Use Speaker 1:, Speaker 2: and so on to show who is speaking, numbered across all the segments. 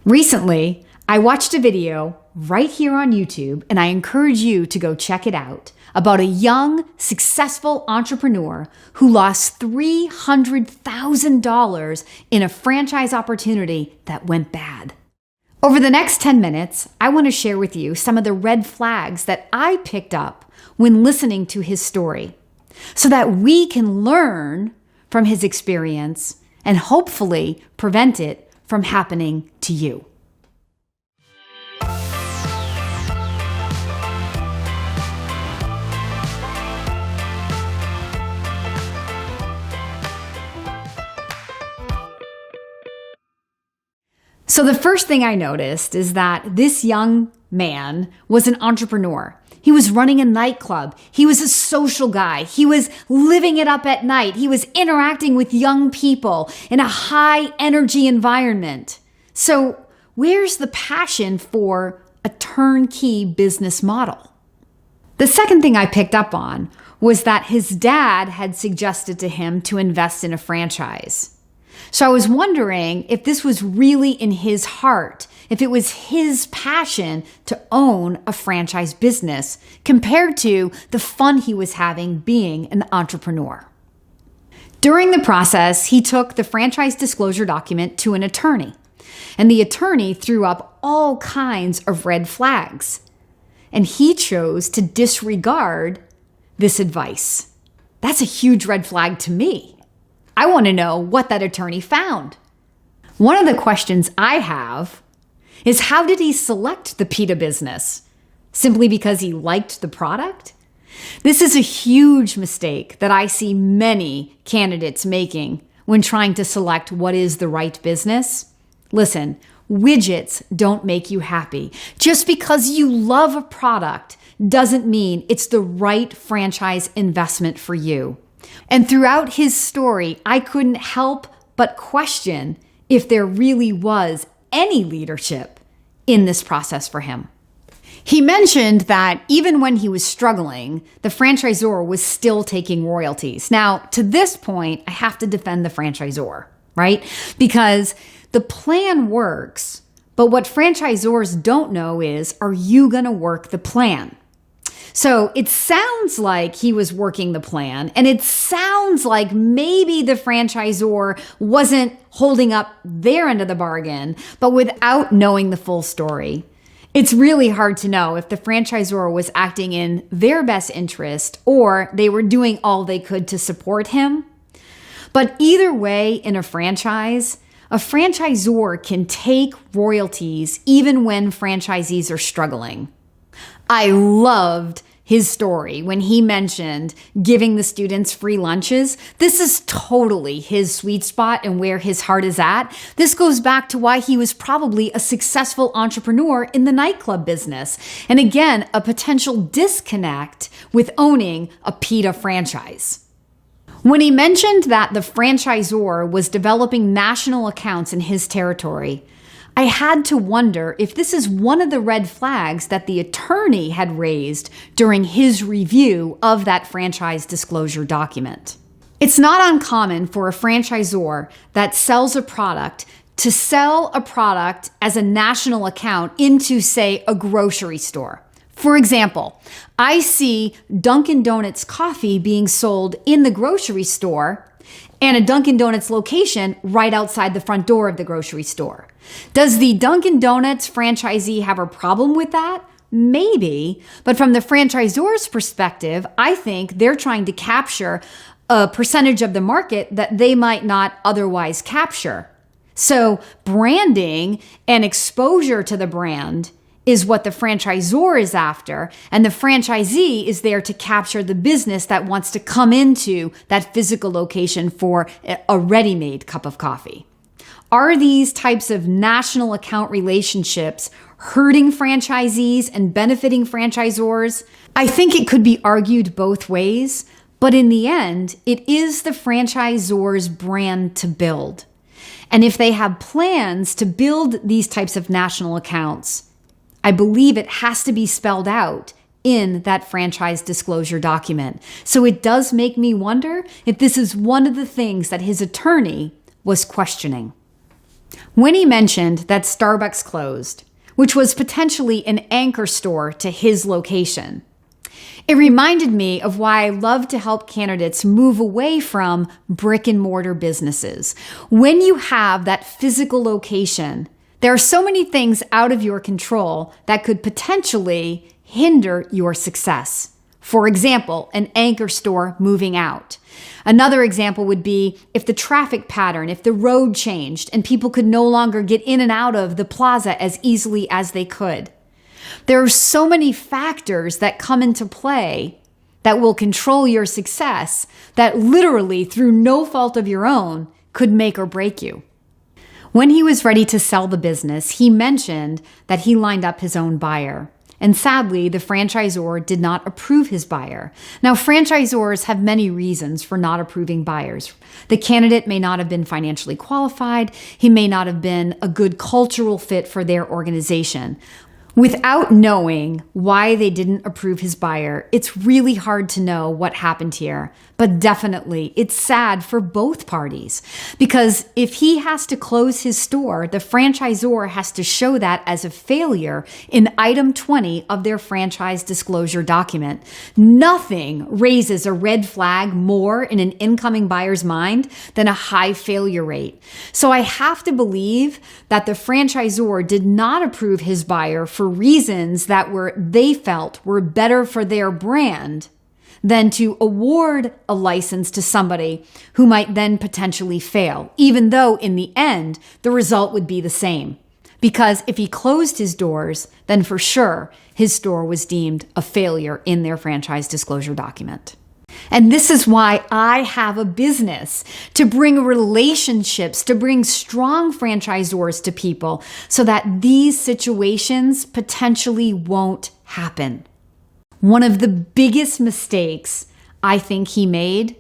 Speaker 1: Recently, I watched a video right here on YouTube, and I encourage you to go check it out, about a young, successful entrepreneur who lost $300,000 in a franchise opportunity that went bad. Over the next 10 minutes, I want to share with you some of the red flags that I picked up when listening to his story, so that we can learn from his experience and hopefully prevent it from happening to you. So the first thing I noticed is that this young man was an entrepreneur. He was running a nightclub. He was a social guy. He was living it up at night. He was interacting with young people in a high energy environment. So where's the passion for a turnkey business model? The second thing I picked up on was that his dad had suggested to him to invest in a franchise. So I was wondering if this was really in his heart, if it was his passion to own a franchise business compared to the fun he was having being an entrepreneur. During the process, he took the franchise disclosure document to an attorney, and the attorney threw up all kinds of red flags, and he chose to disregard this advice. That's a huge red flag to me. I want to know what that attorney found. One of the questions I have is, how did he select the pita business? Simply because he liked the product? This is a huge mistake that I see many candidates making when trying to select what is the right business. Listen, widgets don't make you happy. Just because you love a product doesn't mean it's the right franchise investment for you. And throughout his story, I couldn't help but question if there really was any leadership in this process for him. He mentioned that even when he was struggling, the franchisor was still taking royalties. Now, to this point, I have to defend the franchisor, right? Because the plan works, but what franchisors don't know is, are you going to work the plan? So it sounds like he was working the plan, and it sounds like maybe the franchisor wasn't holding up their end of the bargain, but without knowing the full story, it's really hard to know if the franchisor was acting in their best interest or they were doing all they could to support him. But either way, in a franchisor can take royalties even when franchisees are struggling. I loved his story when he mentioned giving the students free lunches. This is totally his sweet spot and where his heart is at. This goes back to why he was probably a successful entrepreneur in the nightclub business. And again, a potential disconnect with owning a pita franchise. When he mentioned that the franchisor was developing national accounts in his territory, I had to wonder if this is one of the red flags that the attorney had raised during his review of that franchise disclosure document. It's not uncommon for a franchisor that sells a product to sell a product as a national account into, say, a grocery store. For example, I see Dunkin' Donuts coffee being sold in the grocery store and a Dunkin' Donuts location right outside the front door of the grocery store. Does the Dunkin' Donuts franchisee have a problem with that? Maybe, but from the franchisor's perspective, I think they're trying to capture a percentage of the market that they might not otherwise capture. So branding and exposure to the brand is what the franchisor is after, and the franchisee is there to capture the business that wants to come into that physical location for a ready-made cup of coffee. Are these types of national account relationships hurting franchisees and benefiting franchisors? I think it could be argued both ways, but in the end, it is the franchisor's brand to build. And if they have plans to build these types of national accounts, I believe it has to be spelled out in that franchise disclosure document. So it does make me wonder if this is one of the things that his attorney was questioning. When he mentioned that Starbucks closed, which was potentially an anchor store to his location, it reminded me of why I love to help candidates move away from brick and mortar businesses. When you have that physical location, there are so many things out of your control that could potentially hinder your success. For example, an anchor store moving out. Another example would be if the traffic pattern, if the road changed and people could no longer get in and out of the plaza as easily as they could. There are so many factors that come into play that will control your success that literally, through no fault of your own, could make or break you. When he was ready to sell the business, he mentioned that he lined up his own buyer. And sadly, the franchisor did not approve his buyer. Now, franchisors have many reasons for not approving buyers. The candidate may not have been financially qualified. He may not have been a good cultural fit for their organization. Without knowing why they didn't approve his buyer, it's really hard to know what happened here. But definitely, it's sad for both parties. Because if he has to close his store, the franchisor has to show that as a failure in item 20 of their franchise disclosure document. Nothing raises a red flag more in an incoming buyer's mind than a high failure rate. So I have to believe that the franchisor did not approve his buyer for reasons that they felt were better for their brand than to award a license to somebody who might then potentially fail, even though in the end, the result would be the same. Because if he closed his doors, then for sure, his store was deemed a failure in their franchise disclosure document. And this is why I have a business, to bring relationships, to bring strong franchisors to people so that these situations potentially won't happen. One of the biggest mistakes I think he made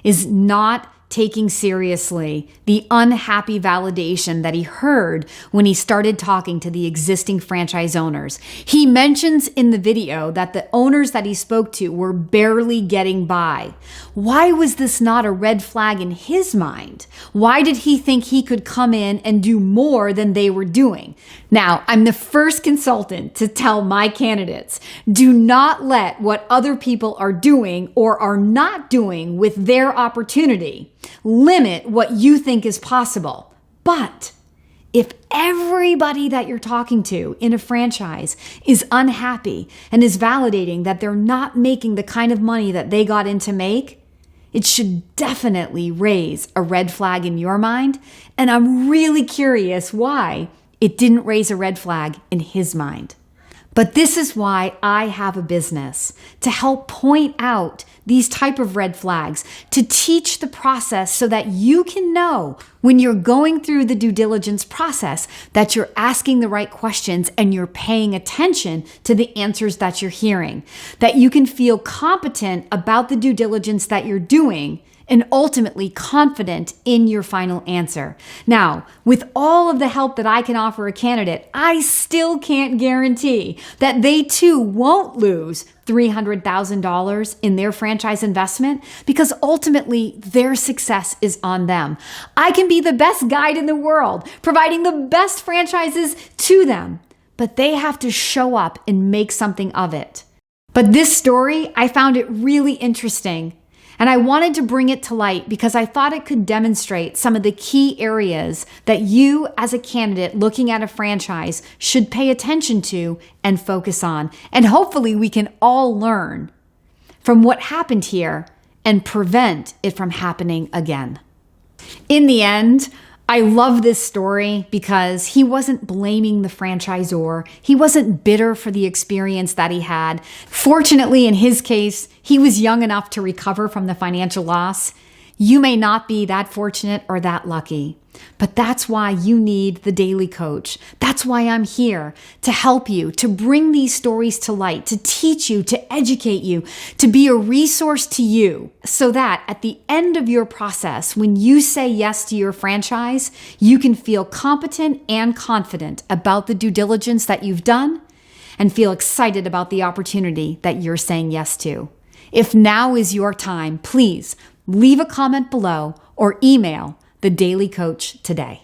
Speaker 1: is not taking seriously the unhappy validation that he heard when he started talking to the existing franchise owners. He mentions in the video that the owners that he spoke to were barely getting by. Why was this not a red flag in his mind? Why did he think he could come in and do more than they were doing? Now, I'm the first consultant to tell my candidates, do not let what other people are doing or are not doing with their opportunity limit what you think is possible. But if everybody that you're talking to in a franchise is unhappy and is validating that they're not making the kind of money that they got in to make, it should definitely raise a red flag in your mind. And I'm really curious why it didn't raise a red flag in his mind. But this is why I have a business, to help point out these type of red flags, to teach the process so that you can know when you're going through the due diligence process that you're asking the right questions and you're paying attention to the answers that you're hearing, that you can feel competent about the due diligence that you're doing and ultimately confident in your final answer. Now, with all of the help that I can offer a candidate, I still can't guarantee that they too won't lose $300,000 in their franchise investment, because ultimately their success is on them. I can be the best guide in the world, providing the best franchises to them, but they have to show up and make something of it. But this story, I found it really interesting. And I wanted to bring it to light because I thought it could demonstrate some of the key areas that you as a candidate looking at a franchise should pay attention to and focus on. And hopefully we can all learn from what happened here and prevent it from happening again. In the end, I love this story because he wasn't blaming the franchisor. He wasn't bitter for the experience that he had. Fortunately, in his case, he was young enough to recover from the financial loss. You may not be that fortunate or that lucky, but that's why you need the Daily Coach. That's why I'm here, to help you, to bring these stories to light, to teach you, to educate you, to be a resource to you, so that at the end of your process, when you say yes to your franchise, you can feel competent and confident about the due diligence that you've done and feel excited about the opportunity that you're saying yes to. If now is your time, please leave a comment below or email the Daily Coach today.